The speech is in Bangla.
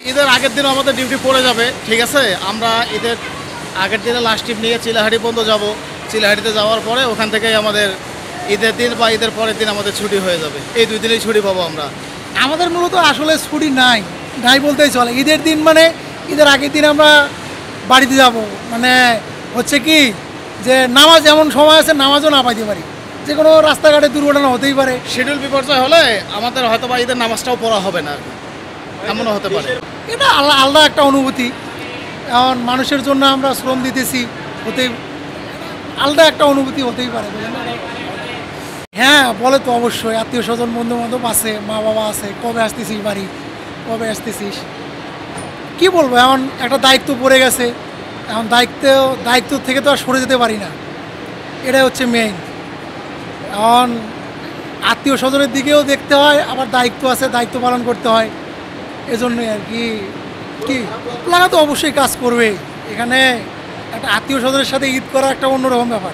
ঈদের আগের দিন আমাদের ডিউটি পড়ে যাবে, ঠিক আছে। আমরা ঈদের আগের দিনে লাস্ট ট্রিপ নিয়ে চিলাহাটি পর্যন্ত যাব। চিলাহাটিতে যাওয়ার পরে ওখান থেকেই আমাদের ঈদের দিন বা ঈদের পরের দিন আমাদের ছুটি হয়ে যাবে। এই 2 দিনেই ছুটি পাবো আমরা। আমাদের মূলত আসলে ছুটি নাই নাই বলতেই চলে। ঈদের দিন মানে ঈদের আগের দিন আমরা বাড়িতে যাব, মানে হচ্ছে কি যে নামাজ এমন সময় আছে নামাজও না পাইতে পারি, যে কোনো রাস্তাঘাটে দুর্ঘটনা হতেই পারে। শিডিউল বিপর্যয় হলে আমাদের হয়তো বা ঈদের নামাজটাও পড়া হবে না, এমনও হতে পারে। এটা আলাদা একটা অনুভূতি। এখন মানুষের জন্য আমরা শ্রম দিতেছি, হতেই আলাদা একটা অনুভূতি হতেই পারে। হ্যাঁ বলে তো অবশ্যই, আত্মীয় স্বজন বন্ধু বান্ধব আছে, মা বাবা আছে, কবে আসতেছিস বাড়ি, কবে আসতেছিস। কি বলবো, এখন একটা দায়িত্ব পড়ে গেছে, এখন দায়িত্ব থেকে তো আর সরে যেতে পারি না, এটাই হচ্ছে মেইন। এখন আত্মীয় স্বজনের দিকেও দেখতে হয়, আবার দায়িত্ব আছে, দায়িত্ব পালন করতে হয়। এজন্যই আর কি কি লাগা তো অবশ্যই কাজ করবে। এখানে একটা আত্মীয় স্বজনের সাথে ঈদ করা একটা অন্যরকম ব্যাপার।